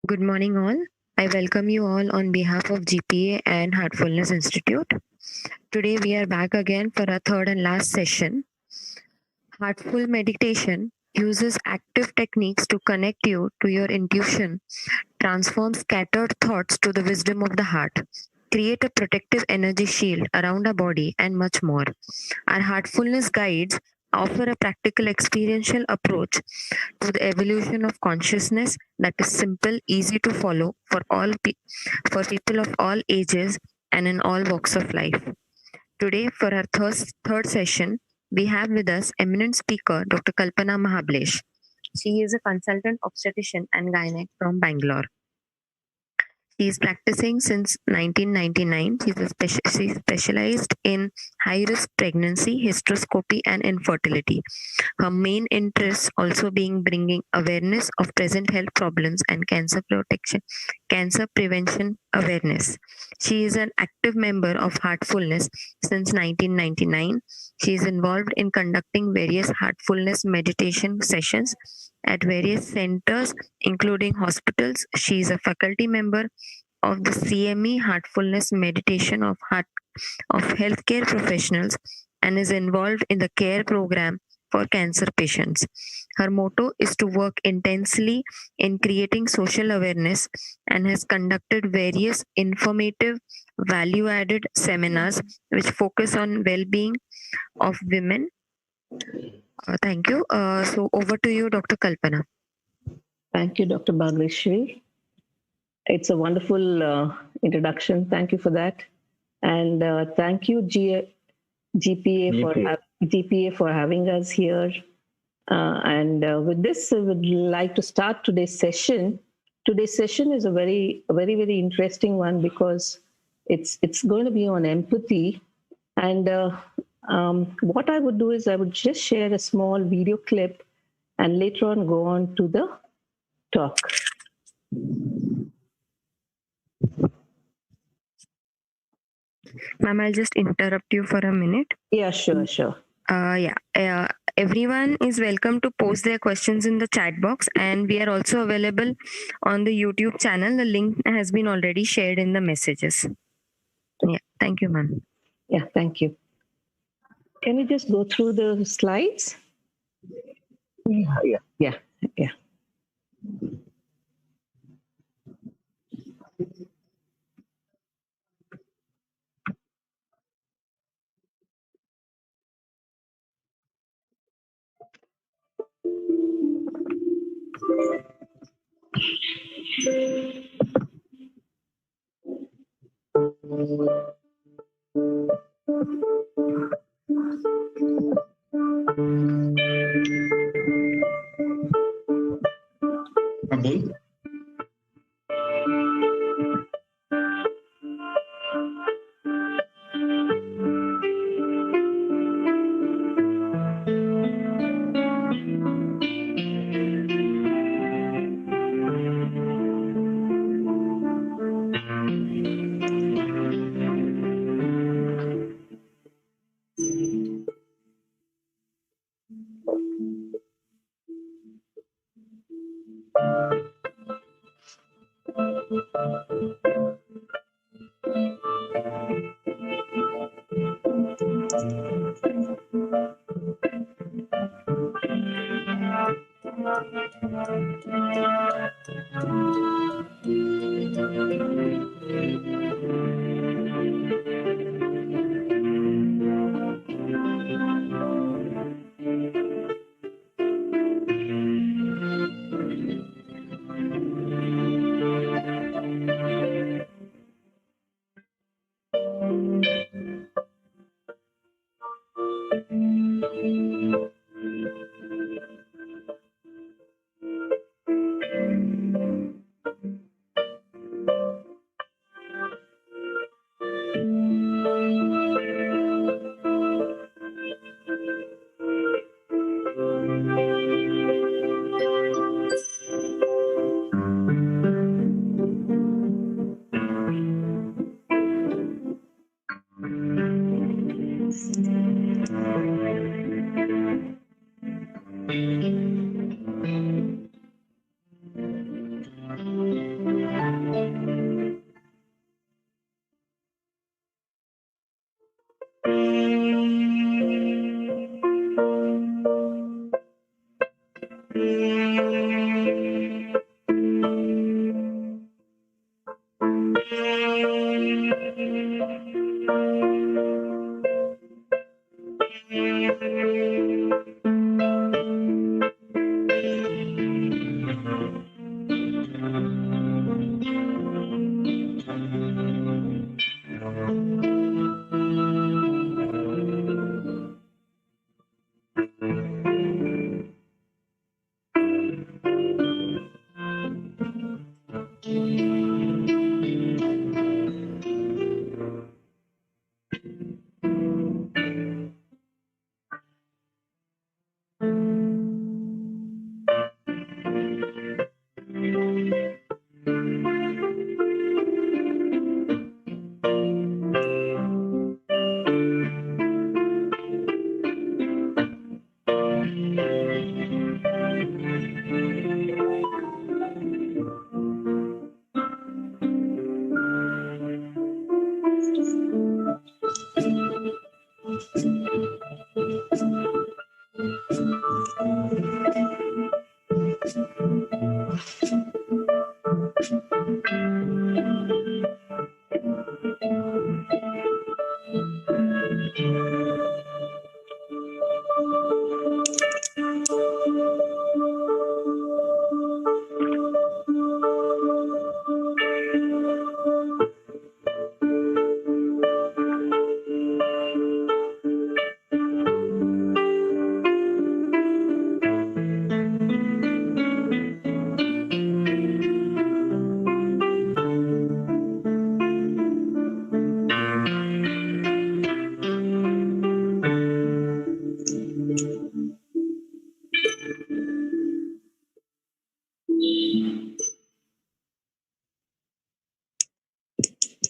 Good morning, all. I welcome you all on behalf of GPA and Heartfulness Institute. Today, we are back again for our third and last session. Heartful meditation uses active techniques to connect you to your intuition, transform scattered thoughts to the wisdom of the heart, create a protective energy shield around our body, and much more. Our Heartfulness guides offer a practical experiential approach to the evolution of consciousness that is simple, easy to follow for people of all ages and in all walks of life. Today, for our third session, we have with us eminent speaker Dr. Kalpana Mahablesh. She is a consultant obstetrician and gynec from Bangalore. She is practicing since 1999. She specialized in high risk pregnancy, hysteroscopy, and infertility. Her main interests also being bringing awareness of present health problems and cancer prevention awareness. She is an active member of Heartfulness since 1999. She is involved in conducting various Heartfulness meditation sessions at various centers, including hospitals. She is a faculty member of the CME Heartfulness Meditation of Healthcare Professionals and is involved in the care program for cancer patients. Her motto is to work intensely in creating social awareness and has conducted various informative, value added seminars which focus on well being of women. Thank you. So, over to you, Dr. Kalpana. Thank you, Dr. Bhagreshri. It's a wonderful introduction. Thank you for that. And thank you, GPA for having us here. With this, I would like to start today's session. Today's session is a very interesting one because it's going to be on empathy. And what I would do is I would just share a small video clip and later on go on to the talk. Ma'am, I'll just interrupt you for a minute. Yeah, sure. Everyone is welcome to post their questions in the chat box, and we are also available on the YouTube channel. The link has been already shared in the messages. Yeah, thank you, ma'am. Yeah, thank you. Can we just go through the slides? Yeah.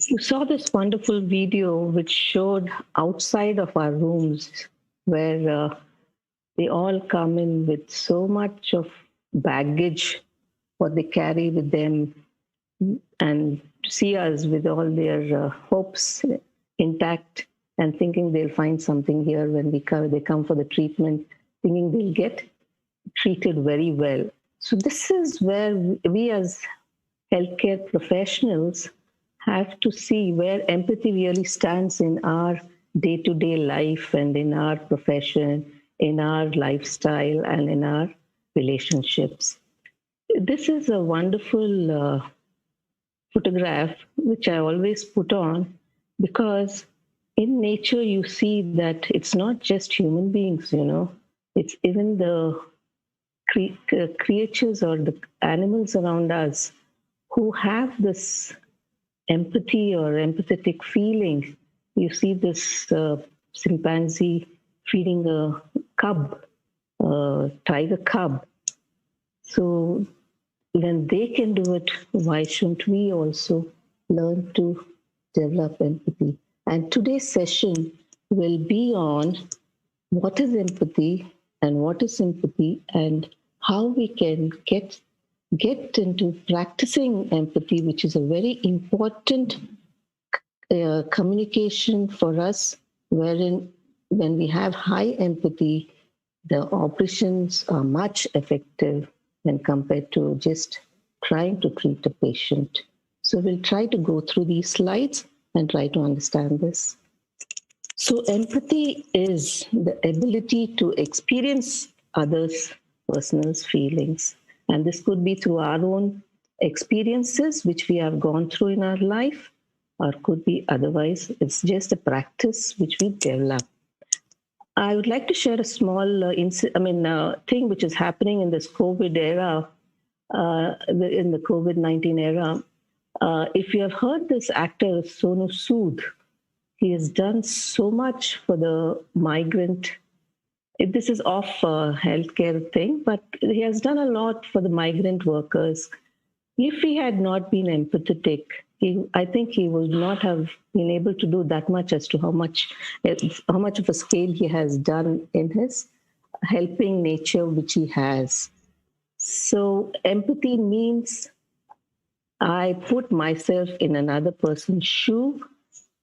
You saw this wonderful video which showed outside of our rooms where they all come in with so much of baggage, what they carry with them, and to see us with all their hopes intact and thinking they'll find something here when they come for the treatment, thinking they'll get treated very well. So this is where we as healthcare professionals have to see where empathy really stands in our day-to-day life and in our profession, in our lifestyle, and in our relationships. This is a wonderful photograph which I always put on because in nature you see that it's not just human beings, it's even the creatures or the animals around us who have this empathy or empathetic feeling. You see this chimpanzee feeding a cub, a tiger cub. So when they can do it, why shouldn't we also learn to develop empathy? And today's session will be on what is empathy and what is sympathy and how we can get into practicing empathy, which is a very important communication for us, wherein when we have high empathy, the operations are much effective when compared to just trying to treat a patient. So we'll try to go through these slides and try to understand this. So empathy is the ability to experience others' personal feelings. And this could be through our own experiences, which we have gone through in our life, or could be otherwise. It's just a practice which we develop. I would like to share a small thing which is happening in this COVID era, in the COVID-19 era. If you have heard this actor, Sonu Sood, he has done so much for the migrant. This is off healthcare thing, but he has done a lot for the migrant workers. If he had not been empathetic, I think he would not have been able to do that much as to how much of a scale he has done in his helping nature, which he has. So empathy means I put myself in another person's shoe,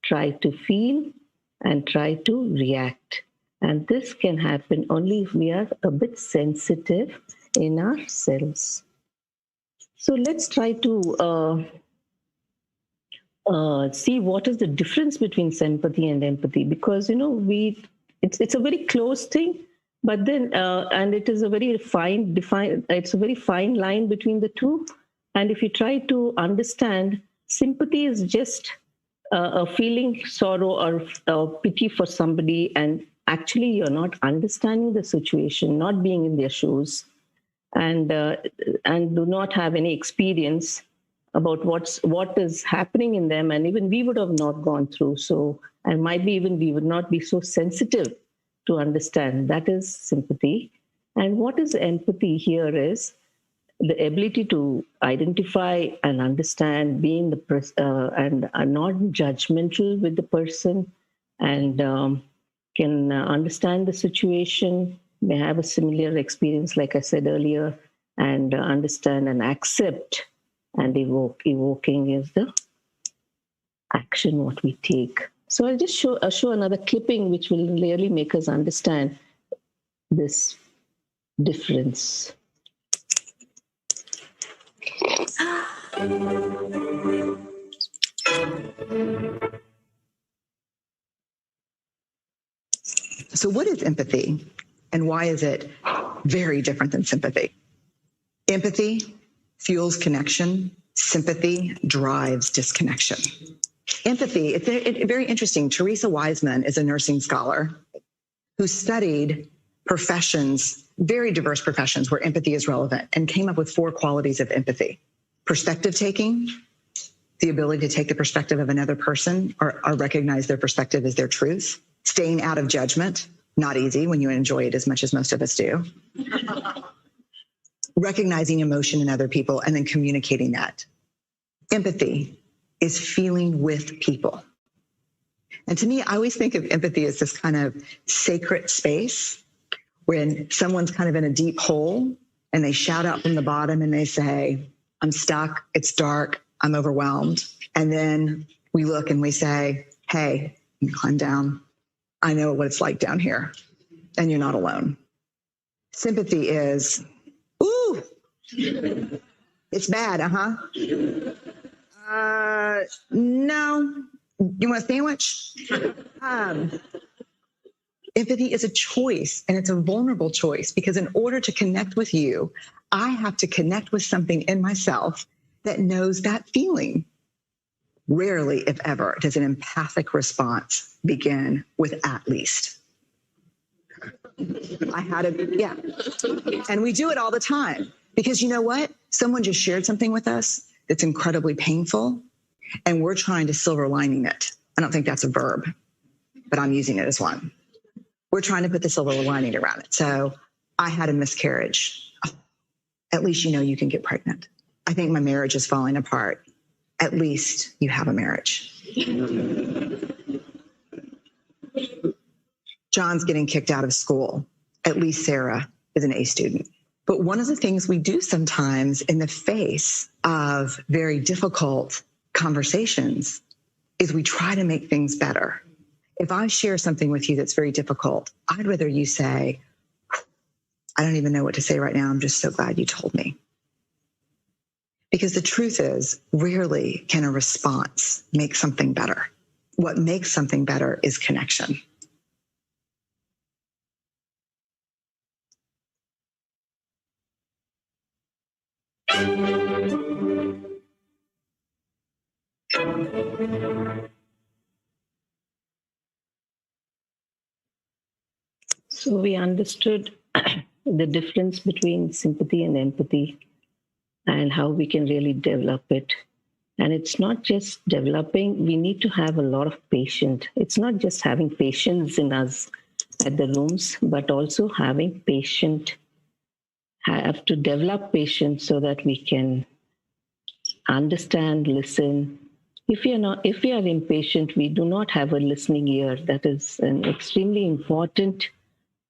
try to feel, and try to react. And this can happen only if we are a bit sensitive in ourselves. So let's try to see what is the difference between sympathy and empathy, because it's a very close thing, but then and it is a very it's a very fine line between the two. And if you try to understand, sympathy is just a feeling sorrow or pity for somebody, and actually you're not understanding the situation, not being in their shoes, and do not have any experience about what is happening in them, and even we would have not gone through. So, and might be even we would not be so sensitive to understand. That is sympathy. And what is empathy here is the ability to identify and understand, being and are not judgmental with the person, and can understand the situation, may have a similar experience, like I said earlier, and understand and accept and evoking is the action what we take. So I'll just show another clipping which will really make us understand this difference. So what is empathy, and why is it very different than sympathy? Empathy fuels connection. Sympathy drives disconnection. Empathy, it's very interesting. Teresa Wiseman is a nursing scholar who studied professions, very diverse professions where empathy is relevant, and came up with 4 qualities of empathy. Perspective taking, the ability to take the perspective of another person or recognize their perspective as their truth. Staying out of judgment, not easy when you enjoy it as much as most of us do. Recognizing emotion in other people and then communicating that. Empathy is feeling with people. And to me, I always think of empathy as this kind of sacred space when someone's kind of in a deep hole and they shout out from the bottom and they say, I'm stuck, it's dark, I'm overwhelmed. And then we look and we say, hey, you climb down. I know what it's like down here, and you're not alone. Sympathy is, ooh, it's bad, no, you want a sandwich? Empathy is a choice, and it's a vulnerable choice, because in order to connect with you, I have to connect with something in myself that knows that feeling. Rarely, if ever, does an empathic response begin with at least. Yeah. And we do it all the time, because you know what? Someone just shared something with us that's incredibly painful, and we're trying to silver lining it. I don't think that's a verb, but I'm using it as one. We're trying to put the silver lining around it. So I had a miscarriage. At least you know you can get pregnant. I think my marriage is falling apart. At least you have a marriage. John's getting kicked out of school. At least Sarah is an A student. But one of the things we do sometimes in the face of very difficult conversations is we try to make things better. If I share something with you that's very difficult, I'd rather you say, I don't even know what to say right now. I'm just so glad you told me. Because the truth is, rarely can a response make something better. What makes something better is connection. So we understood the difference between sympathy and empathy and how we can really develop it. And it's not just developing, we need to have a lot of patience. It's not just having patience in us at the rooms, but also having patience, have to develop patience so that we can understand, listen. If we are impatient, we do not have a listening ear. That is an extremely important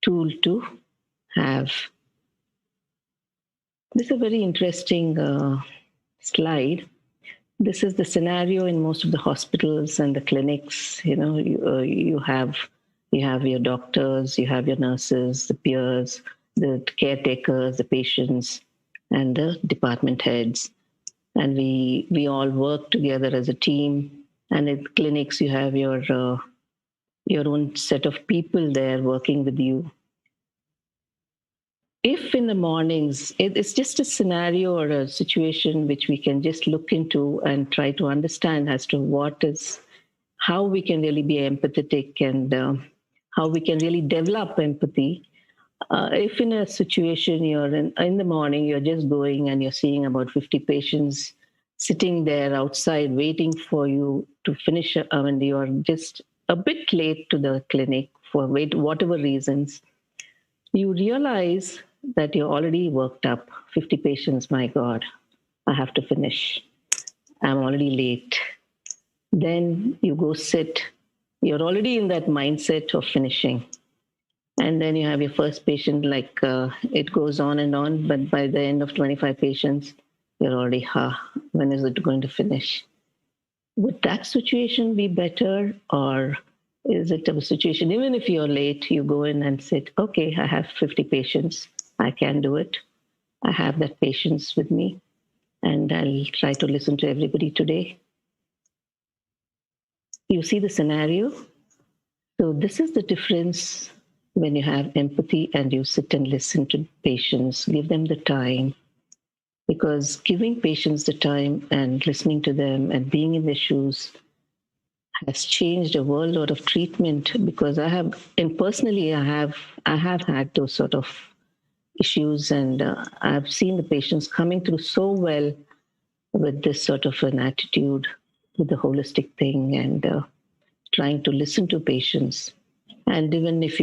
tool to have. This is a very interesting slide. This is the scenario in most of the hospitals and the clinics. You know, you have your doctors, you have your nurses, the peers, the caretakers, the patients, and the department heads. And we all work together as a team. And in clinics, you have your own set of people there working with you. If in the mornings, it's just a scenario or a situation which we can just look into and try to understand as to how we can really be empathetic and how we can really develop empathy. If in a situation you're in the morning, you're just going and you're seeing about 50 patients sitting there outside waiting for you to finish, and you're just a bit late to the clinic for whatever reasons, you realize that you're already worked up. 50 patients, my God, I have to finish. I'm already late. Then you go sit. You're already in that mindset of finishing. And then you have your first patient, it goes on and on. But by the end of 25 patients, you're already, when is it going to finish? Would that situation be better? Or is it a situation, even if you're late, you go in and sit, okay, I have 50 patients. I can do it. I have that patience with me. and I'll try to listen to everybody today. You see the scenario? So this is the difference when you have empathy and you sit and listen to patients, give them the time. Because giving patients the time and listening to them and being in their shoes has changed a world of treatment. Because personally, I have had those sort of issues, and I've seen the patients coming through so well with this sort of an attitude, with the holistic thing, and trying to listen to patients. And even if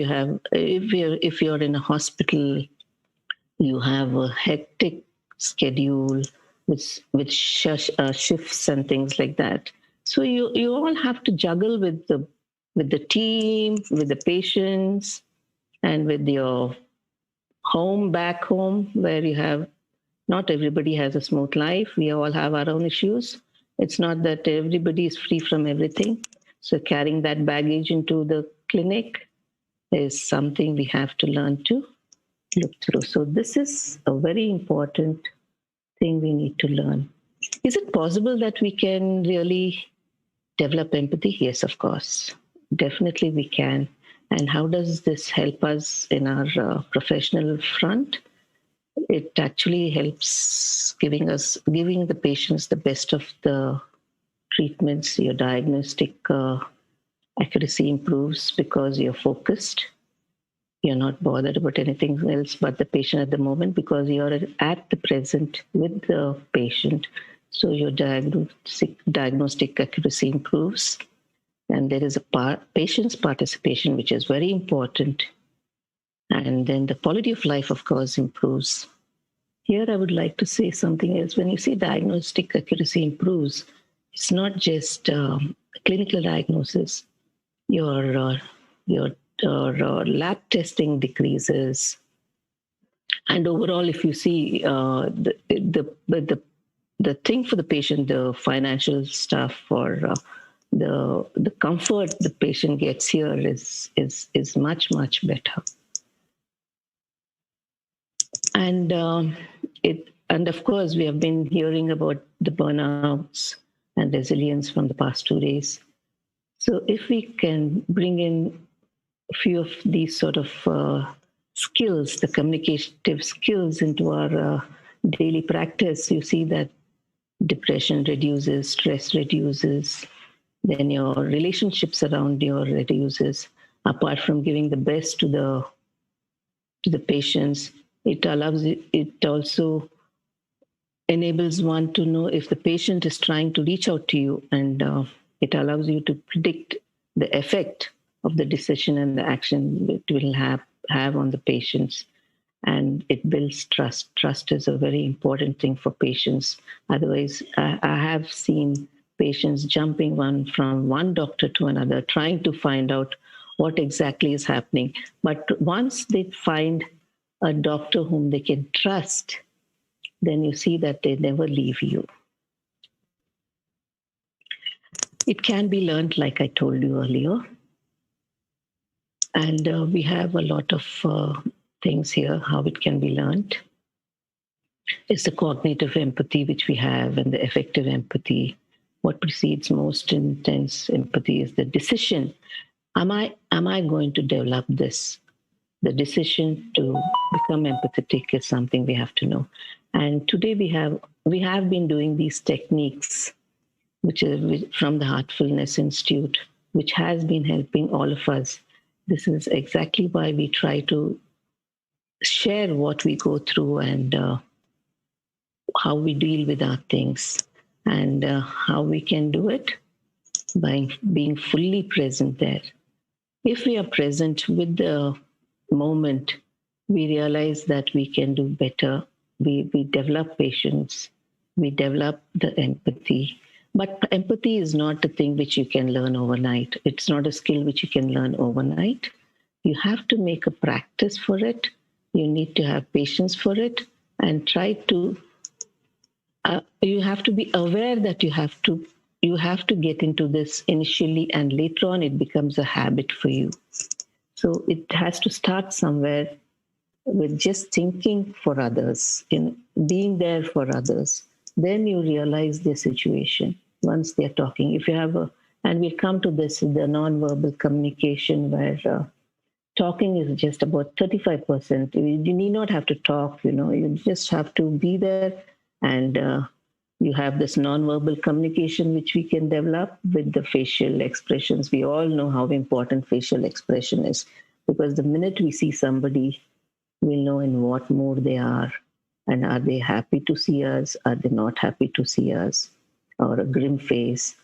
you're in a hospital, you have a hectic schedule with shifts and things like that. So you all have to juggle with the team, with the patients, and with your back home, where you have not everybody has a smooth life. We all have our own issues. It's not that everybody is free from everything. So carrying that baggage into the clinic is something we have to learn to look through. So this is a very important thing we need to learn. Is it possible that we can really develop empathy? Yes, of course. Definitely we can. And how does this help us in our professional front? It actually helps giving the patients the best of the treatments. Your diagnostic accuracy improves because you're focused. You're not bothered about anything else but the patient at the moment, because you're at the present with the patient. So your diagnostic accuracy improves. And there is a patient's participation, which is very important. And then the quality of life, of course, improves. Here, I would like to say something else. When you say diagnostic accuracy improves, it's not just clinical diagnosis. Your lab testing decreases, and overall, if you see the thing for the patient, the financial stuff, or the comfort the patient gets here is much better. And of course, we have been hearing about the burnouts and resilience from the past 2 days. So if we can bring in a few of these sort of skills, the communicative skills, into our daily practice, you see that depression reduces, stress reduces, then your relationships around you reduces. Apart from giving the best to the patients, it also enables one to know if the patient is trying to reach out to you, and it allows you to predict the effect of the decision and the action it will have on the patients. And it builds trust. Trust is a very important thing for patients. Otherwise, I have seen patients jumping from one doctor to another, trying to find out what exactly is happening. But once they find a doctor whom they can trust, then you see that they never leave you. It can be learned, like I told you earlier. And we have a lot of things here, how it can be learned. It's the cognitive empathy which we have, and the effective empathy. What precedes most intense empathy is the decision. Am I going to develop this? The decision to become empathetic is something we have to know. And today we have been doing these techniques, which is from the Heartfulness Institute, which has been helping all of us. This is exactly why we try to share what we go through, and how we deal with our things, and how we can do it by being fully present there. If we are present with the moment, we realize that we can do better. We develop patience, we develop the empathy. But empathy is not a thing which you can learn overnight. It's not a skill which you can learn overnight. You have to make a practice for it. You need to have patience for it, and try to you have to be aware that you have to get into this initially, and later on it becomes a habit for you. So it has to start somewhere, with just thinking for others, in being there for others. then you realize their situation once they're talking. If you have and we'll come to this, the non-verbal communication, where talking is just about 35%. You need not have to talk, you just have to be there, and you have this non-verbal communication which we can develop with the facial expressions. We all know how important facial expression is, because the minute we see somebody, we'll know in what mood they are, and are they happy to see us, are they not happy to see us, or a grim face.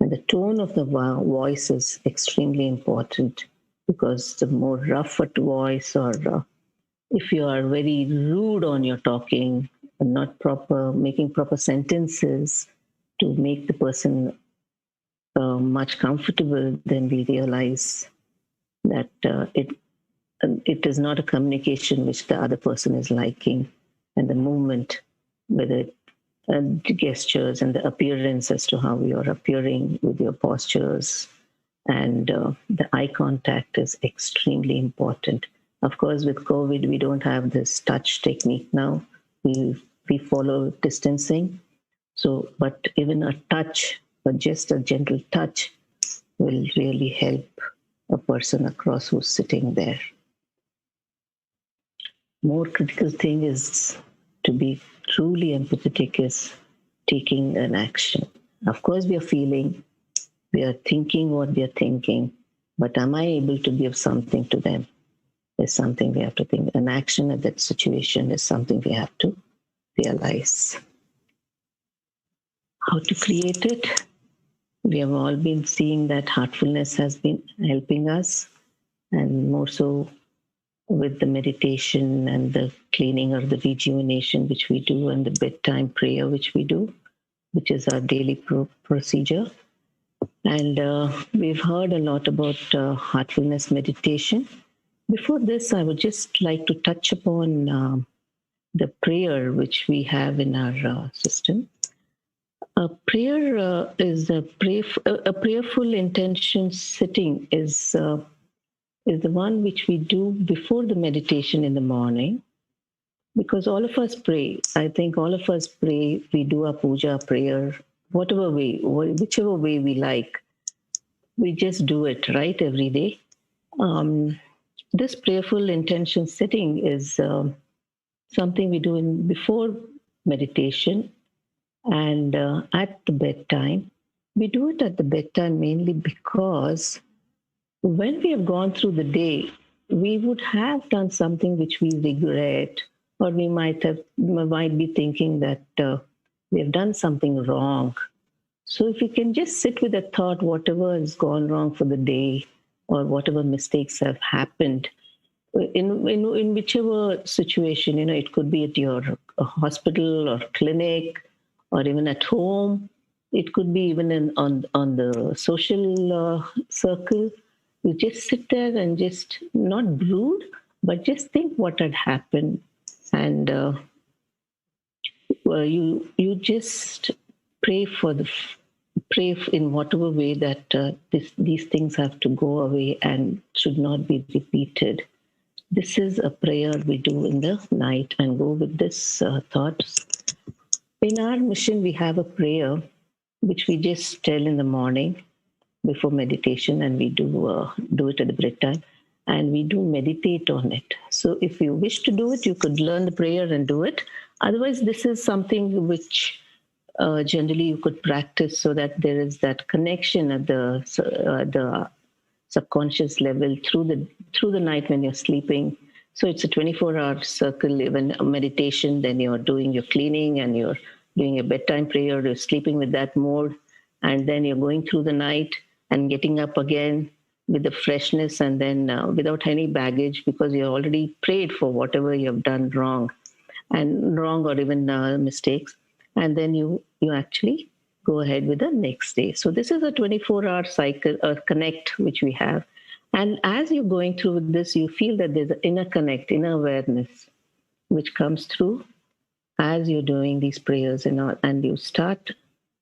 And the tone of the voice is extremely important, because the more rough a voice, or if you are very rude on your talking and not making proper sentences to make the person much comfortable, then we realize that it is not a communication which the other person is liking. And the movement, whether the gestures and the appearance as to how you are appearing with your postures, and the eye contact is extremely important. Of course, with COVID, we don't have this touch technique now. We follow distancing. So, but even a touch, or just a gentle touch, will really help a person across who's sitting there. More critical thing is to be truly empathetic is taking an action. Of course, we are feeling, we are thinking what they are thinking, but am I able to give something to them? Is something we have to think. An action at that situation is something we have to realize. How to create it? We have all been seeing that heartfulness has been helping us, and more so with the meditation and the cleaning or the rejuvenation which we do, and the bedtime prayer which we do, which is our daily procedure. And we've heard a lot about heartfulness meditation. Before this, I would just like to touch upon the prayer which we have in our system. A prayer is a prayerful intention sitting is the one which we do before the meditation in the morning, because all of us pray. I think all of us pray. We do our puja, prayer, whatever way, whichever way we like. We just do it, right, every day. This prayerful intention sitting is something we do before meditation and at the bedtime. We do it at the bedtime mainly because when we have gone through the day, we would have done something which we regret, or we might be thinking that we have done something wrong. So if you can just sit with a thought, whatever has gone wrong for the day, or whatever mistakes have happened, in whichever situation, it could be at your hospital or clinic, or even at home. It could be even on the social circle. You just sit there and just not brood, but just think what had happened, and you just pray in whatever way that these things have to go away and should not be repeated. This is a prayer we do in the night, and go with this thought. In our mission, we have a prayer which we just tell in the morning before meditation, and we do it at the bedtime, and we do meditate on it. So if you wish to do it, you could learn the prayer and do it. Otherwise, this is something which generally you could practice, so that there is that connection at the subconscious level through the night when you're sleeping. So it's a 24-hour circle. Even meditation, then you're doing your cleaning and you're doing a bedtime prayer, you're sleeping with that mode, and then you're going through the night and getting up again with the freshness, and then without any baggage, because you already prayed for whatever you have done wrong or even mistakes, and then you actually go ahead with the next day. So this is a 24-hour cycle connect which we have. And as you're going through this, you feel that there's an inner connect, inner awareness, which comes through as you're doing these prayers, and you start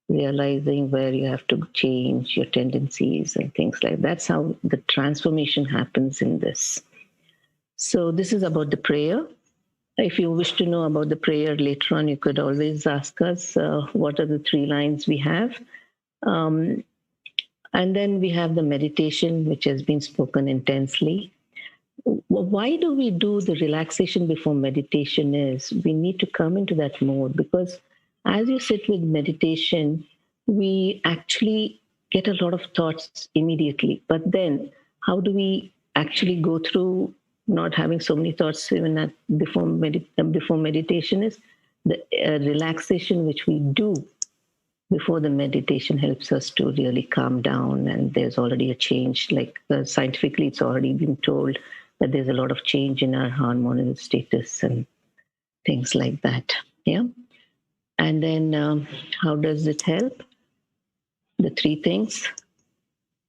realizing where you have to change your tendencies and things like that. That's how the transformation happens in this. So this is about the prayer. If you wish to know about the prayer later on, you could always ask us what are the 3 lines we have. Um, and then we have the meditation, which has been spoken intensely. Why do we do the relaxation before meditation is we need to come into that mode, because as you sit with meditation, we actually get a lot of thoughts immediately. But then how do we actually go through not having so many thoughts even before meditation is the relaxation which we do before the meditation helps us to really calm down. And there's already a change, like scientifically it's already been told that there's a lot of change in our hormonal status and things like that. Yeah. And then how does it help? The 3 things.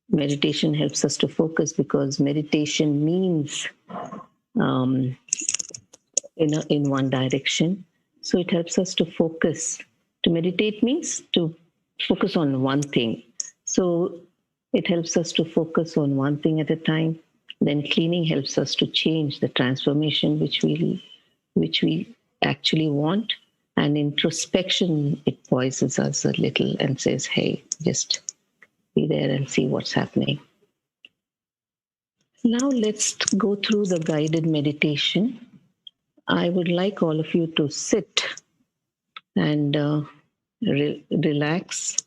Meditation helps us to focus, because meditation means um, in one direction. So it helps us to focus. To meditate means to focus on one thing. So it helps us to focus on one thing at a time. Then cleaning helps us to change the transformation which we actually want. And introspection, it poises us a little and says, hey, just be there and see what's happening. Now let's go through the guided meditation. I would like all of you to sit and relax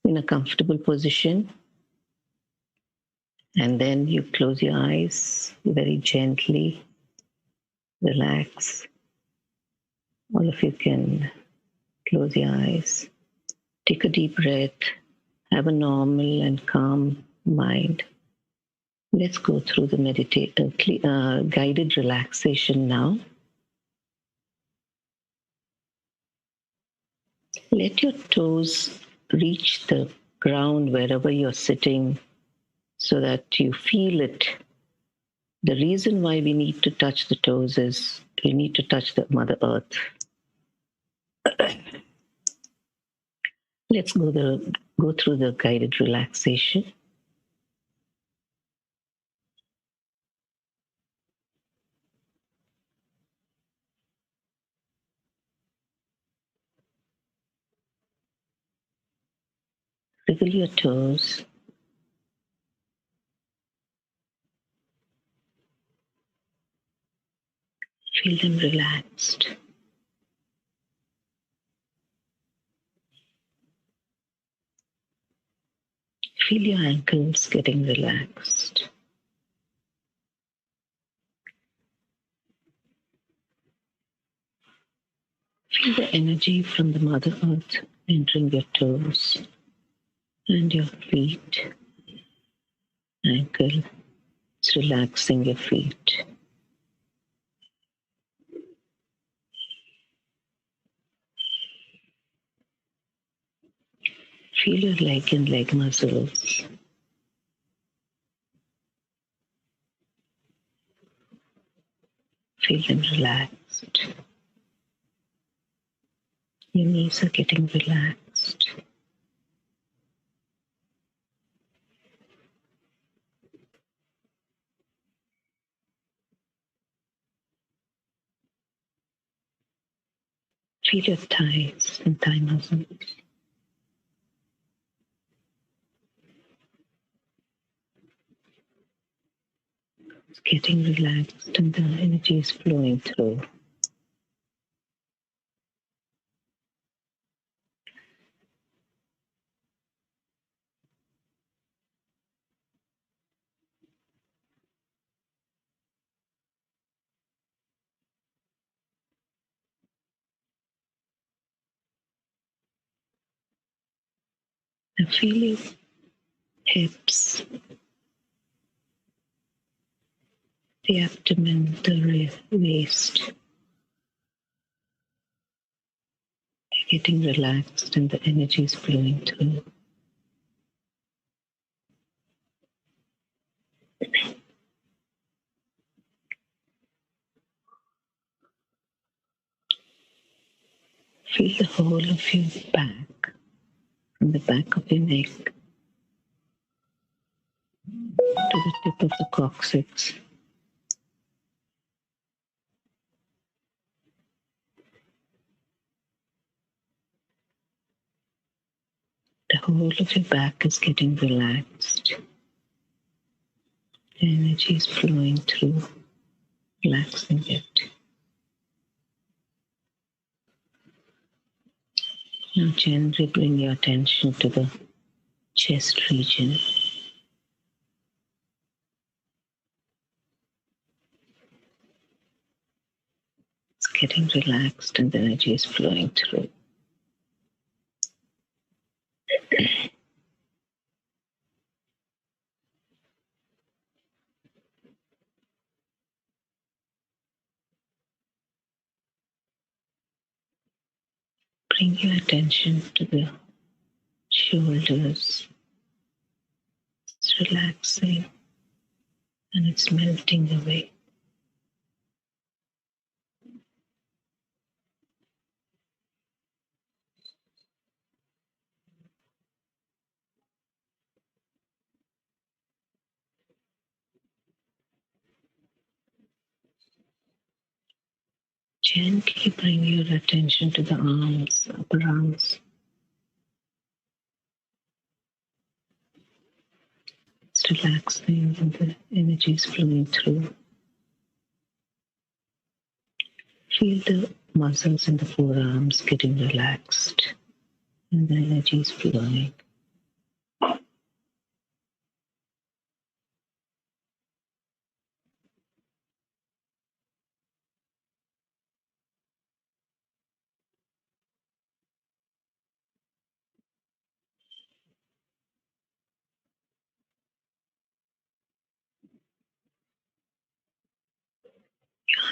in a comfortable position. And then you close your eyes very gently, relax. All of you can close your eyes, take a deep breath, have a normal and calm mind. Let's go through the guided relaxation now. Let your toes reach the ground wherever you're sitting so that you feel it. The reason why we need to touch the toes is we need to touch the Mother Earth. Let's go through the guided relaxation. Wiggle your toes. Feel them relaxed. Feel your ankles getting relaxed. Feel the energy from the Mother Earth entering your toes and your feet. Ankle. It's relaxing your feet. Feel your leg and leg muscles. Feel them relaxed. Your knees are getting relaxed. Feel your thighs and thigh muscles. It's getting relaxed and the energy is flowing through. And feel your hips, the abdomen, the waist. They're getting relaxed and the energy is flowing through. Feel the whole of your back, from the back of your neck to the tip of the coccyx. whole of your back is getting relaxed. The energy is flowing through, relaxing it. Now gently bring your attention to the chest region. It's getting relaxed and the energy is flowing through. Bring your attention to the shoulders. It's relaxing and it's melting away. Gently bring your attention to the arms, upper arms. It's relaxing and the energy is flowing through. Feel the muscles in the forearms getting relaxed and the energy is flowing.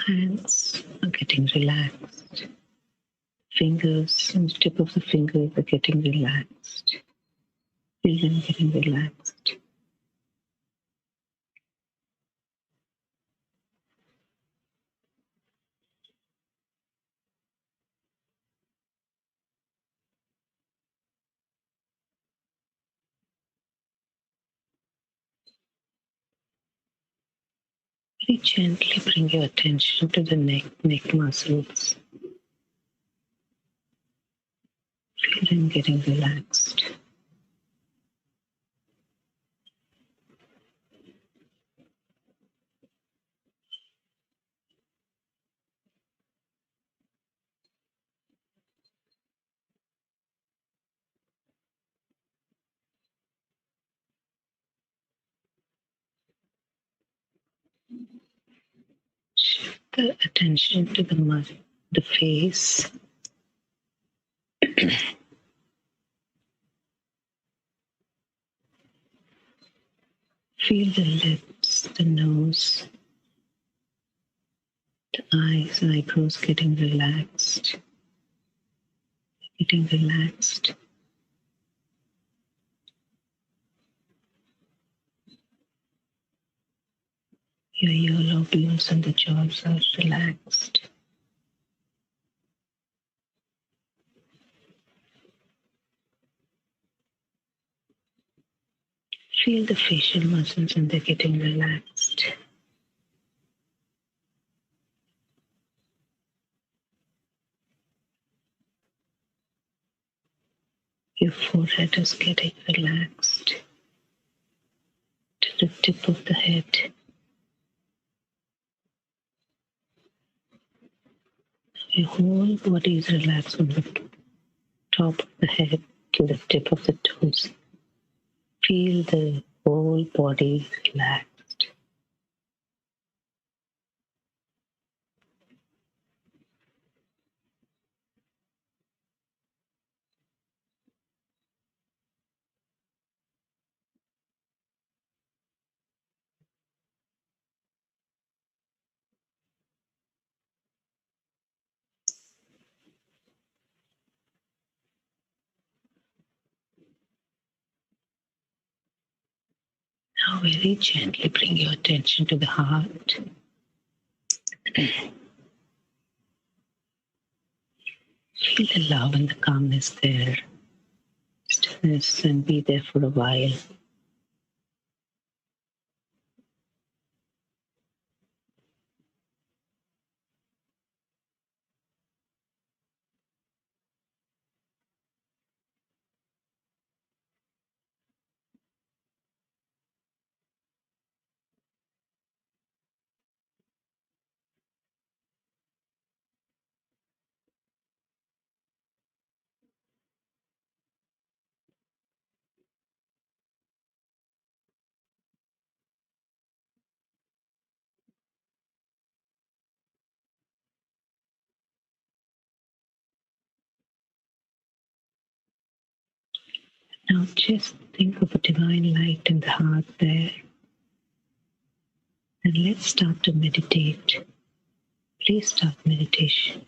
Your hands are getting relaxed. Fingers and the tip of the fingers are getting relaxed. Feel them getting relaxed. Very gently bring your attention to the neck muscles. Feel them getting relaxed. Shift the attention to the face. Feel the lips, the nose, the eyes, eyebrows getting relaxed. Getting relaxed. Your earlobes and the jaws are relaxed. Feel the facial muscles and they're getting relaxed. Your forehead is getting relaxed to the tip of the head. Your whole body is relaxed from the top of the head to the tip of the toes. Feel the whole body relaxed. Now very gently bring your attention to the heart. Feel the love and the calmness there. Stillness and be there for a while. Now just think of a divine light in the heart there. And let's start to meditate. Please start meditation.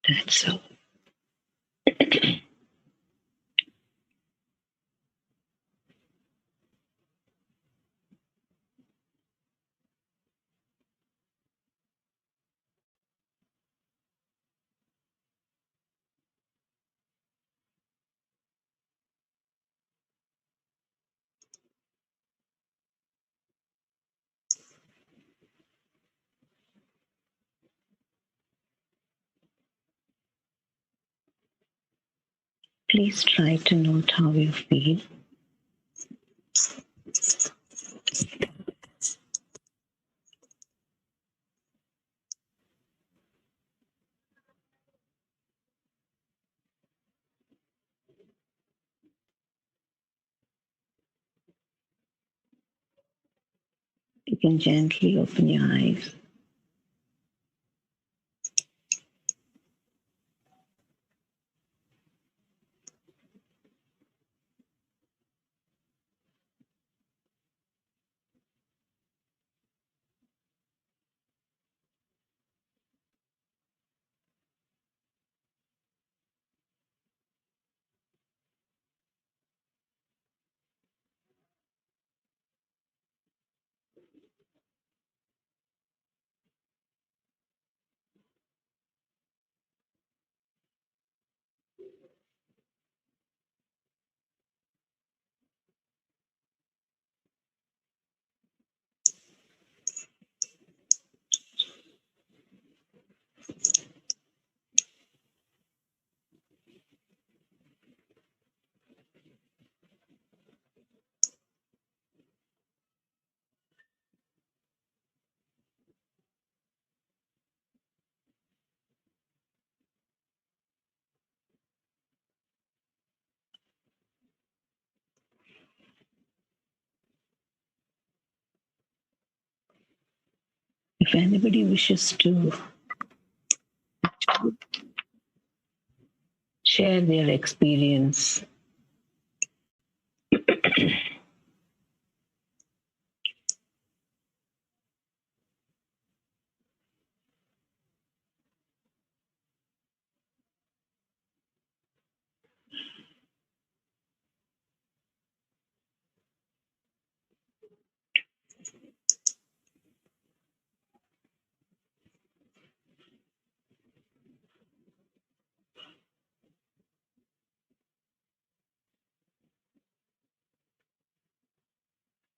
That's so. Please try to note how you feel. You can gently open your eyes. If anybody wishes to share their experience,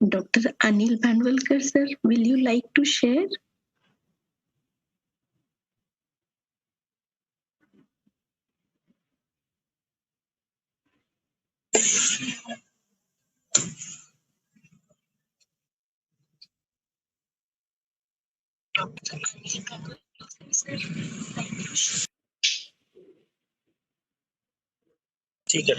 Dr. Anil Bhandwalkar, sir, will you like to share? ठीक है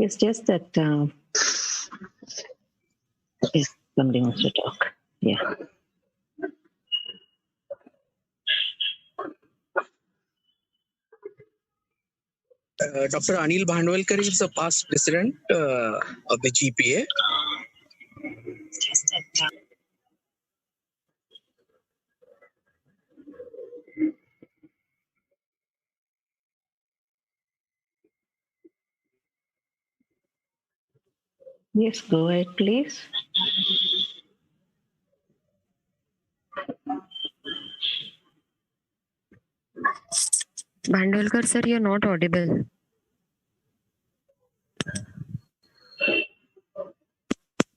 it's just that yes, somebody wants to talk. Yeah. Dr. Anil Bhandwalkar is the past president of the GPA. Yes, go ahead, please. Bhandwalkar sir, you're not audible.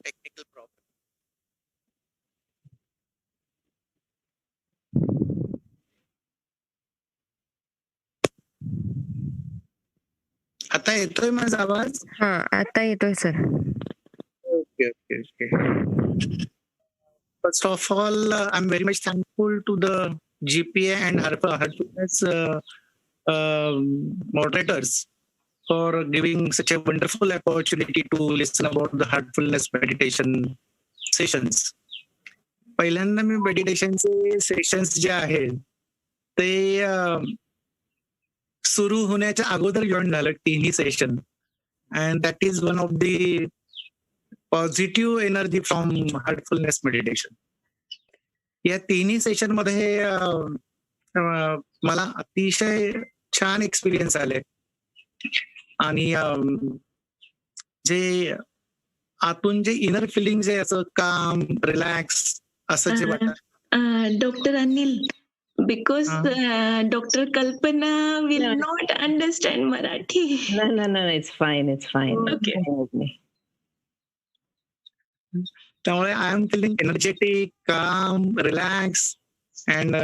Technical problem. आता येतोय माझा आवाज? हा, आता येतोय sir. Okay, okay, okay. First of all, I'm very much thankful to the GPA and Heartfulness moderators for giving such a wonderful opportunity to listen about the heartfulness meditation sessions. पहिल्यांदा मी मेडिटेशनचे sessions जे आहेत ते सुरू होण्याच्या अगोदर join झालं तिन्ही session. And that is one of the positive energy from Heartfulness meditation. या तिन्ही सेशन मध्ये मला अतिशय छान एक्सपिरियन्स आले आणि जे आतून जे इनर फिलिंग जे असं काम रिलॅक्स असं जे वाटतं. Doctor Anil, because Dr. Kalpana will not understand Marathi. No, it's fine. Okay. त्यामुळे आय एम फिलिंग एनर्जेटिक, काम, relax and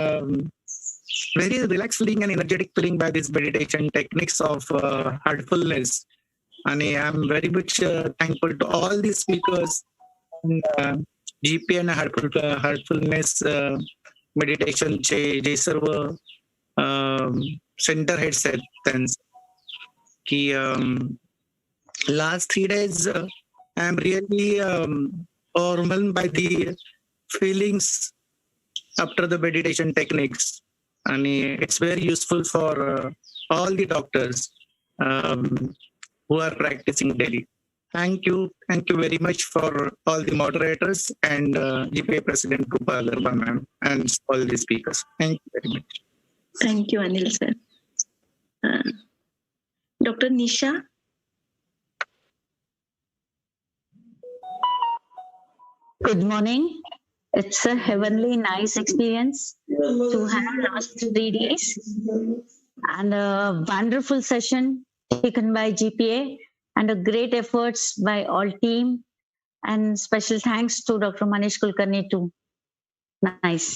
very relaxed feeling and energetic feeling by these meditation techniques of heartfulness. And I'm very much thankful to all these speakers, GPA and heartfulness meditation जे सर्व centre heads आहेत त्यांचं की last 3 days I am really overwhelmed by the feelings after the meditation techniques. And it's very useful for all the doctors who are practicing daily. Thank you very much for all the moderators and GPA President Rupa Agarwal ma'am and all the speakers. Thank you very much. Thank you, Anil sir. Dr. Nisha. Good morning. It's a heavenly nice experience to have last 3 days and a wonderful session taken by GPA and a great efforts by all team, and special thanks to Dr. Manish Kulkarni too. Nice.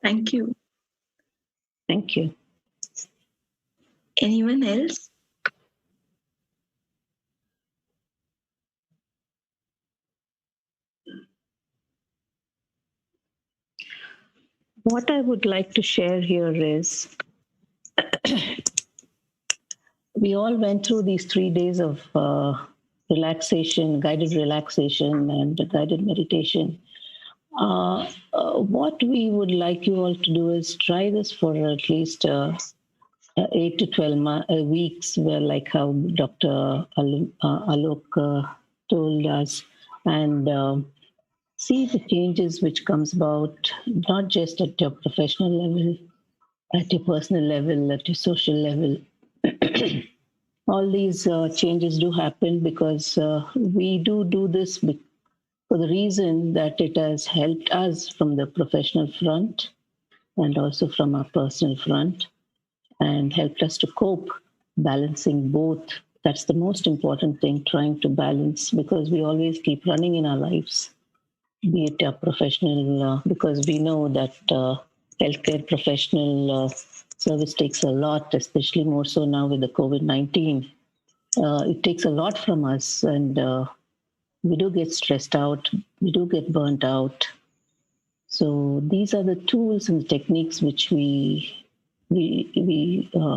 Thank you. Thank you. Anyone else? What I would like to share here is we all went through these 3 days of relaxation, guided relaxation and guided meditation. What we would like you all to do is try this for at least 8 to 12 weeks, where like how Dr. Alok told us, and see the changes which comes about, not just at your professional level, at your personal level, at your social level. All these changes do happen because we do this for the reason that it has helped us from the professional front and also from our personal front, and helped us to cope, balancing both. That's the most important thing, trying to balance, because we always keep running in our lives, be it a professional, because we know that healthcare professional service takes a lot, especially more so now with the COVID-19. It takes a lot from us, and we do get stressed out, we do get burnt out. So these are the tools and techniques which we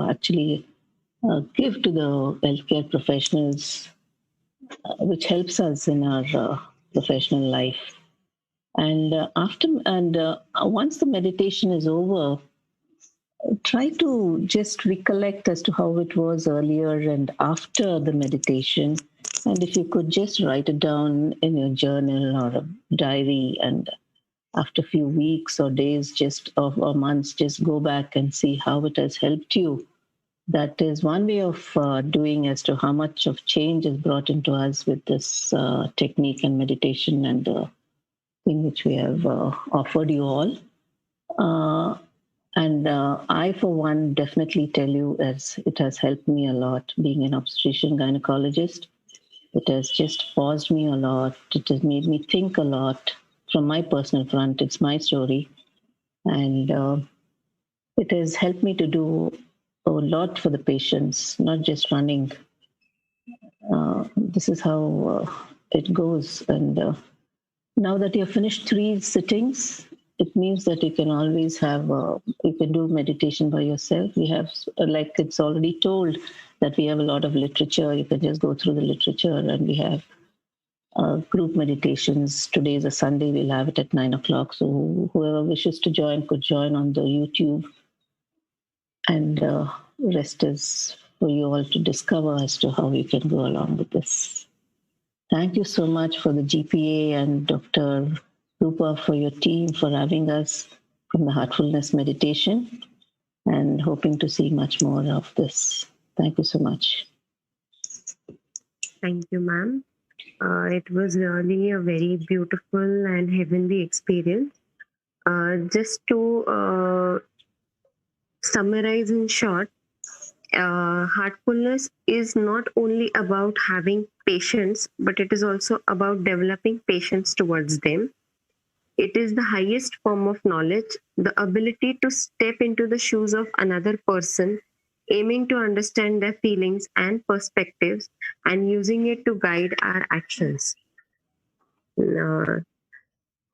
actually give to the healthcare professionals, which helps us in our professional life. And once the meditation is over, try to just recollect as to how it was earlier and after the meditation. And if you could just write it down in your journal or a diary, and after a few weeks or days, or months, just go back and see how it has helped you. That is one way of doing as to how much of change is brought into us with this technique and meditation and the thing which we have offered you all. And I, for one, definitely tell you, as it has helped me a lot being an obstetrician gynecologist. It has just paused me a lot. It has made me think a lot from my personal front. It's my story. And it has helped me to do a lot for the patients, not just running. This is how it goes. And now that you have finished 3 sittings, it means that you can always you can do meditation by yourself. We have, like it's already told, that we have a lot of literature. You can just go through the literature, and we have group meditations. Today is a Sunday. We'll have it at 9 o'clock. So whoever wishes to join could join on the YouTube, and rest is for you all to discover as to how you can go along with this. Thank you so much for the GPA and Dr. Rupa for your team for having us from the Heartfulness Meditation, and hoping to see much more of this. Thank you so much. Thank you, ma'am. It was really a very beautiful and heavenly experience. Just to summarize in short, heartfulness is not only about having patience, but it is also about developing patience towards them. It is the highest form of knowledge, the ability to step into the shoes of another person, aiming to understand their feelings and perspectives, and using it to guide our actions. Uh,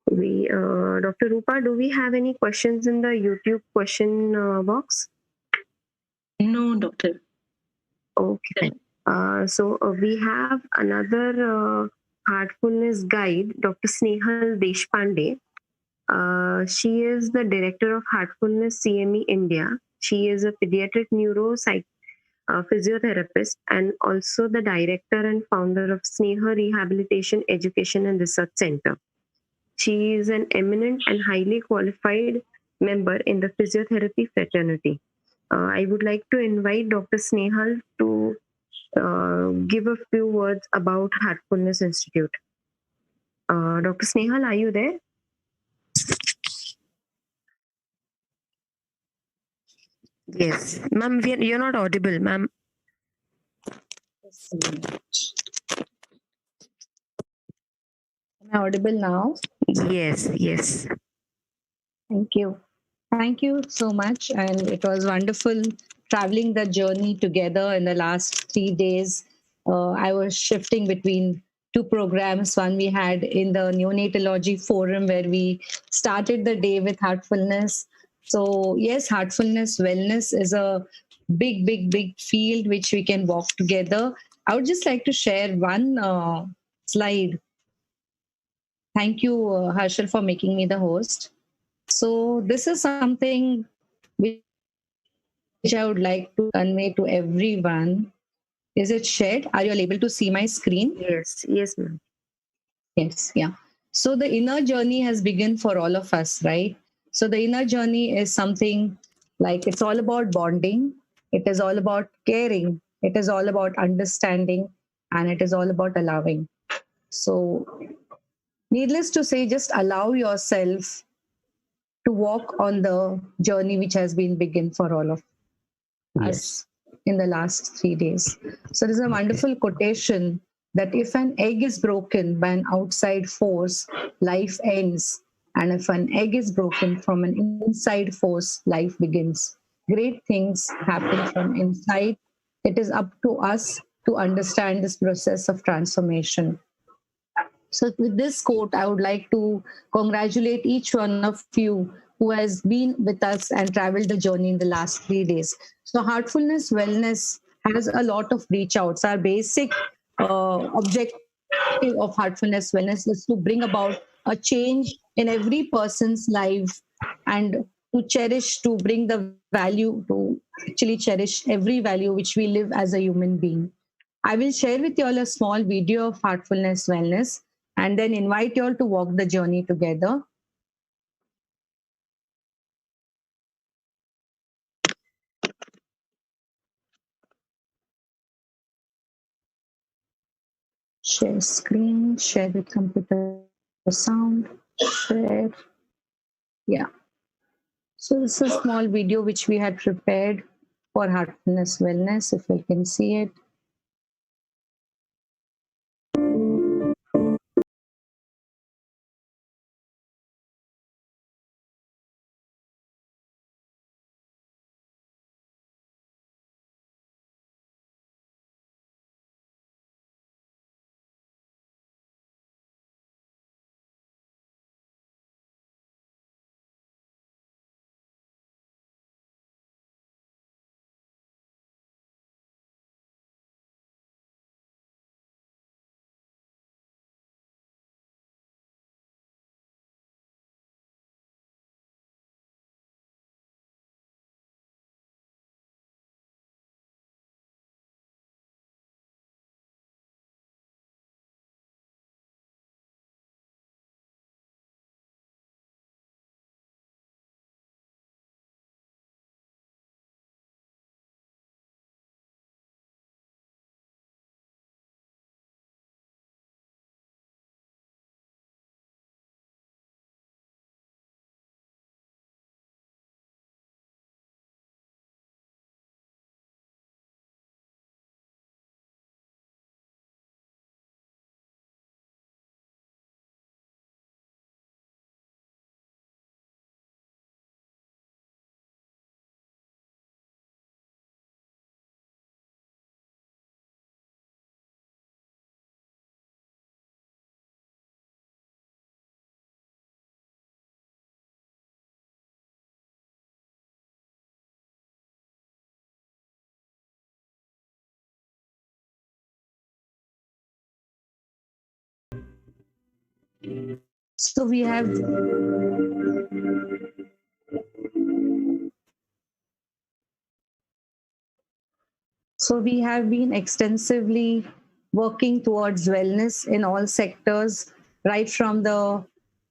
Dr. Rupa, do we have any questions in the YouTube question box? No, doctor. Okay. We have another heartfulness guide, Dr. Snehal Deshpande. She is the director of Heartfulness CME India. She is a pediatric physiotherapist and also the director and founder of Sneha Rehabilitation Education and Research Center. She is an eminent and highly qualified member in the physiotherapy fraternity. I would like to invite Dr. Snehal to give a few words about Heartfulness Institute. Dr. Snehal, are you there? Yes, ma'am, you're not audible, ma'am. Am I audible now? Yes, yes. Thank you. Thank you so much. And it was wonderful traveling the journey together in the last 3 days. I was shifting between two programs. One we had in the Neonatology Forum, where we started the day with heartfulness. So, yes, heartfulness, wellness is a big, big, big field which we can walk together. I would just like to share one slide. Thank you, Harshal, for making me the host. So this is something which I would like to convey to everyone. Is it shared? Are you all able to see my screen? Yes, yes, ma'am. Yes, yeah. So the inner journey has begun for all of us, right? So the inner journey is something like it's all about bonding, it is all about caring, it is all about understanding, and it is all about allowing. So, needless to say, just allow yourself to walk on the journey which has been begun for all of us in the last 3 days. So there's a wonderful quotation that if an egg is broken by an outside force, life ends. And if an egg is broken from an inside force, life begins. Great things happen from inside. It is up to us to understand this process of transformation. So, with this quote, I would like to congratulate each one of you who has been with us and traveled the journey in the last 3 days. So, Heartfulness Wellness has a lot of reach outs. Our basic objective of Heartfulness Wellness is to bring about a change in every person's life and to cherish, to bring the value, to actually cherish every value which we live as a human being. I will share with you all a small video of Heartfulness Wellness and then invite you all to walk the journey together. Share screen, share with computer sound, share. Yeah. So this is a small video which we had prepared for Heartfulness Wellness, if you can see it. So we have So we have been extensively working towards wellness in all sectors, right from the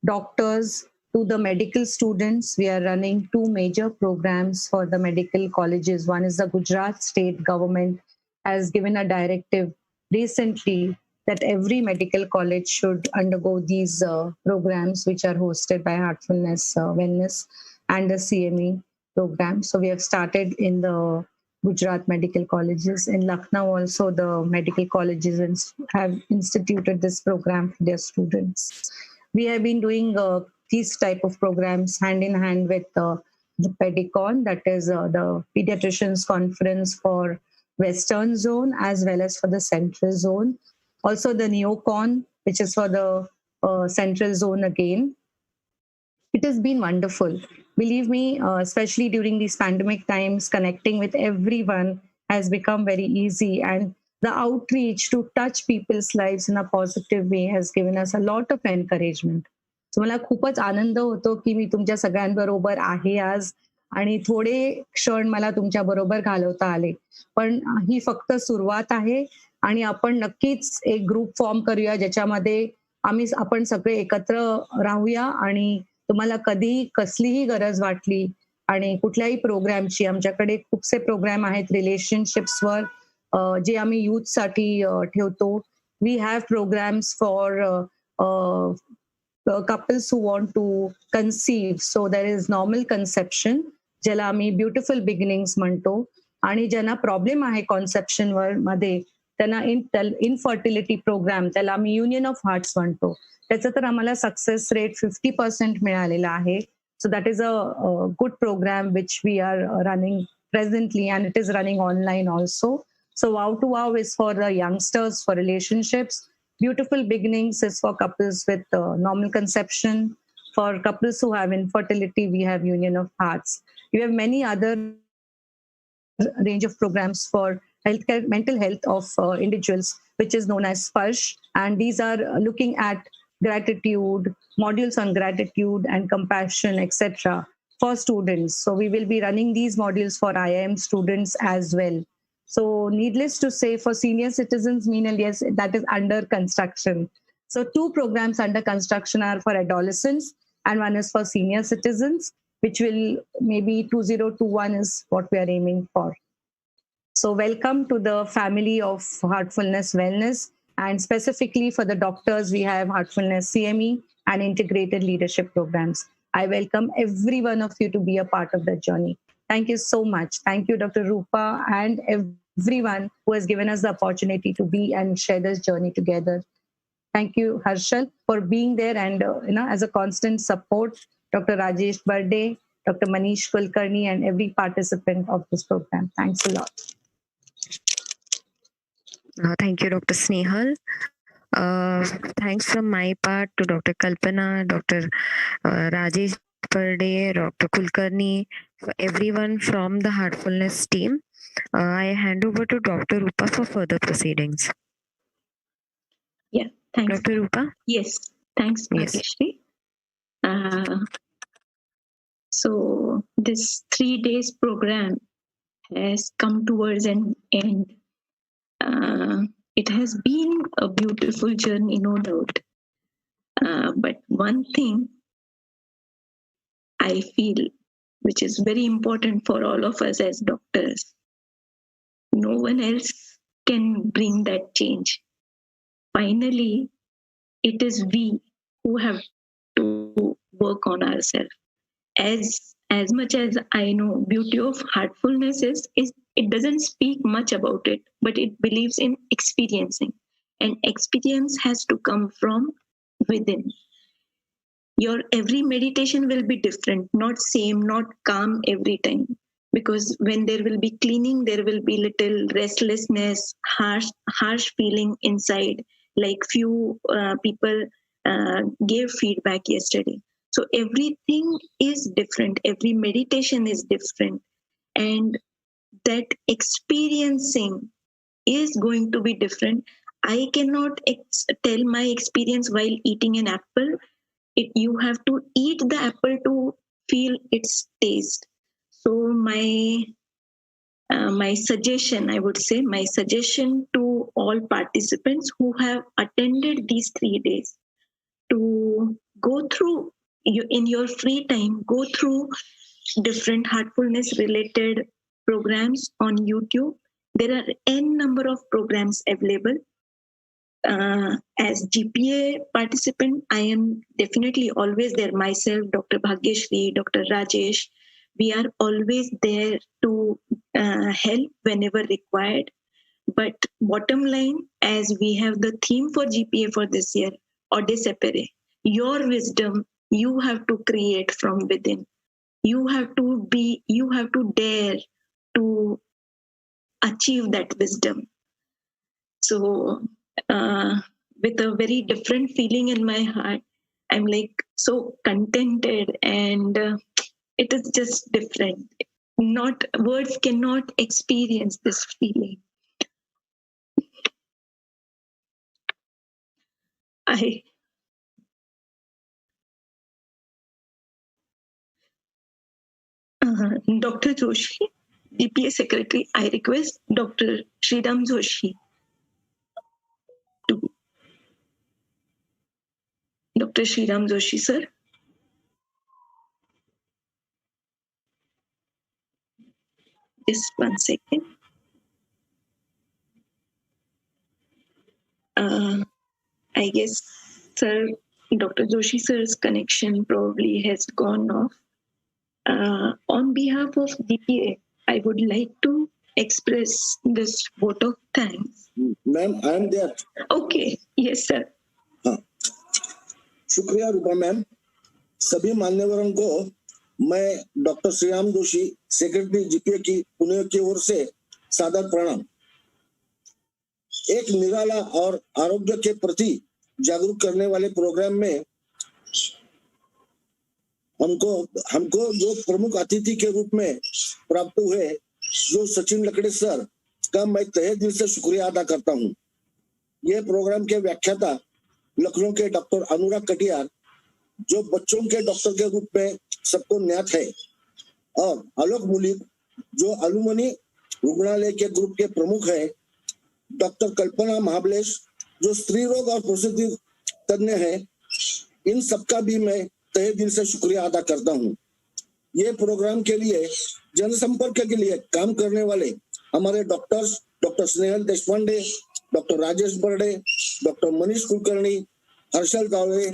doctors to the medical students. We are running two major programs for the medical colleges. One is the Gujarat state government has given a directive recently that every medical college should undergo these programs, which are hosted by Heartfulness Wellness and the CME program. So we have started in the Gujarat medical colleges. In Lucknow, also the medical colleges have instituted this program for their students. We have been doing these type of programs hand in hand with the PEDICON, that is the Pediatricians Conference for Western Zone as well as for the Central Zone. Also the NeoCon, which is for the Central Zone again. It has been wonderful. Believe me, especially during these pandemic times, connecting with everyone has become very easy. And the outreach to touch people's lives in a positive way has given us a lot of encouragement. So मला खूपच आनंद होतो की मी तुमच्या सगळ्यांबरोबर आहे आज आणि थोडे क्षण मला तुमच्या बरोबर घालवता आले. पण ही फक्त सुरुवात आहे आणि आपण नक्कीच एक ग्रुप फॉर्म करूया ज्याच्यामध्ये आपण सगळे एकत्र राहूया आणि तुम्हाला कधी कसलीही गरज वाटली आणि कुठल्याही प्रोग्रामची आमच्याकडे खूपसे प्रोग्राम आहेत रिलेशनशिप्सवर जे आम्ही यूथसाठी ठेवतो. We have programmes for couples who want to conceive. So there is normal conception, ज्याला आम्ही ब्युटिफुल बिगिनिंग्स म्हणतो. आणि ज्यांना प्रॉब्लेम आहे कॉन्सेप्शन वर मध्ये त्यांना इनफर्टिलिटी प्रोग्राम, त्याला आम्ही युनियन ऑफ हार्ट्स म्हणतो. त्याचं तर आम्हाला सक्सेस रेट 50% मिळालेला आहे. So that is a good program which we are running presently, and it is running online also. So Wow to Wow is for the youngsters, for relationships. Beautiful Beginnings is for couples with normal conception. For couples who have infertility, we have Union of Hearts. We have many other range of programs for healthcare, mental health of individuals, which is known as Sparsh. And these are looking at gratitude, modules on gratitude and compassion, etc. for students. So we will be running these modules for IIM students as well. So needless to say, for senior citizens, meanwhile, yes, that is under construction. So two programs under construction are for adolescents and one is for senior citizens, which will maybe 2021 is what we are aiming for. So welcome to the family of Heartfulness Wellness. And specifically for the doctors, we have Heartfulness CME and integrated leadership programs. I welcome every one of you to be a part of that journey. Thank you so much. Thank you, Dr. Rupa, and everyone who has given us the opportunity to be and share this journey together. Thank you, Harshal, for being there and as a constant support. Dr. Rajesh Barde, Dr. Manish Kulkarni, and every participant of this program. Thanks a lot. Thank you, Dr. Snehal. Thanks from my part to Dr. Kalpana, Dr. Rajesh Parde, Dr. Kulkarni, for everyone from the Heartfulness team. I hand over to Dr. Rupa for further proceedings. Yeah, thanks. Dr. Rupa? Yes, thanks, Bhagyashree. So this 3 days program has come towards an end. It has been a beautiful journey, no doubt. But one thing I feel, which is very important for all of us as doctors, no one else can bring that change. Finally, it is we who have to work on ourselves. As much as I know, beauty of heartfulness is it doesn't speak much about it, but it believes in experiencing. And experience has to come from within. Your every meditation will be different, not same, not calm every time. Because when there will be cleaning, there will be little restlessness, harsh feeling inside. Like few people gave feedback yesterday. So everything is different. Every meditation is different. And that experiencing is going to be different. I cannot tell my experience while eating an apple. You have to eat the apple to feel its taste. So my suggestion, I would say, my suggestion to all participants who have attended these 3 days to go through in your free time, go through different heartfulness related programs on YouTube. There are n number of programs available. As GPA participant, I am definitely always there. Myself, Dr. Bhagyashri, Dr. Rajesh, we are always there to help whenever required. But bottom line, as we have the theme for GPA for this year, Aude Sapare, your wisdom you have to create from within. You have to dare to achieve that wisdom. So, with a very different feeling in my heart, I'm like so contented, and it is just different. Not words cannot experience this feeling. I Dr. Joshi, GPA Secretary, I request Dr. Sriram Joshi to Dr. Sriram Joshi, sir. Just 1 second. I guess, sir, Dr. Joshi sir's connection probably has gone off. On behalf of GPA, I would like to express this vote of thanks. Ma'am I am there. Okay, yes, sir. हाँ, शुक्रिया रूपा ma'am. सभी मान्यवरों को मैं doctor Shriram Joshi, secretary GPA की पुणे की ओर से सादर प्रणाम. एक निराला और आरोग्य के प्रति जागरूक करने वाले प्रोग्राम में हमको जो प्रमुख अतिथि के रूप में प्राप्त हुए जो सचिन लकड़े सर का मैं तहे दिल से शुक्रिया अदा करता हूँ. ये प्रोग्राम के व्याख्याता लखनऊ के डॉक्टर अनुराग कटियार, जो बच्चों के डॉक्टर के रूप में सबको ज्ञात है, और आलोक मुलिक, जो अलुमनी रुग्णालय के ग्रुप के प्रमुख है, डॉक्टर कल्पना महाबलेश, जो स्त्री रोग और प्रसूति तज्ञ है. इन सबका भी मैं तहे दिल से शुक्रिया अदा करता हूँ. ये प्रोग्राम के लिए जनसंपर्क के लिए काम करने वाले हमारे doctors, doctor Snehal Deshpande, doctor Rajesh Barde, doctor Manish Kulkarni, Harshal Tawade,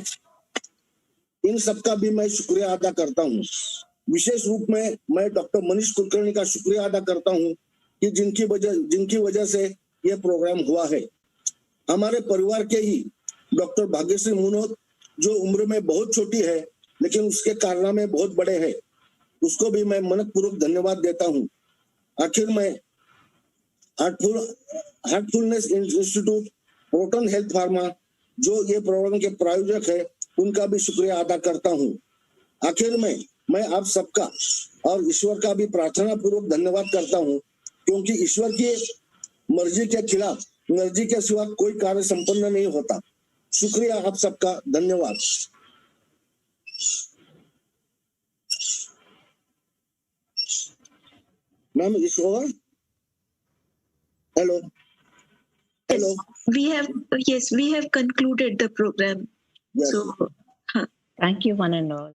इन सबका भी मैं शुक्रिया अदा करता हूँ. विशेष रूप में मैं डॉक्टर मनीष कुलकर्णी का शुक्रिया अदा करता हूँ कि जिनकी वजह से ये प्रोग्राम हुआ है. हमारे परिवार के ही डॉक्टर भाग्यश्री मुनोद, जो उम्र में बहुत छोटी है लेकिन उसके कारनामे बहुत बड़े हैं, उसको भी मैं मनपूर्वक धन्यवाद देता हूँ. आखिर में Heartfulness institute, proton health pharma, जो ये प्रोग्राम के प्रायोजक है, उनका भी शुक्रिया अदा करता हूँ. आखिर में मैं आप सबका और ईश्वर का भी प्रार्थना पूर्वक धन्यवाद करता हूँ, क्योंकि ईश्वर की मर्जी के खिलाफ मर्जी के सिवा कोई कार्य संपन्न नहीं होता. शुक्रिया आप सबका, धन्यवाद. मैम इस over. Hello. Hello. We have concluded the program. Yes. So, Thank you, one and all.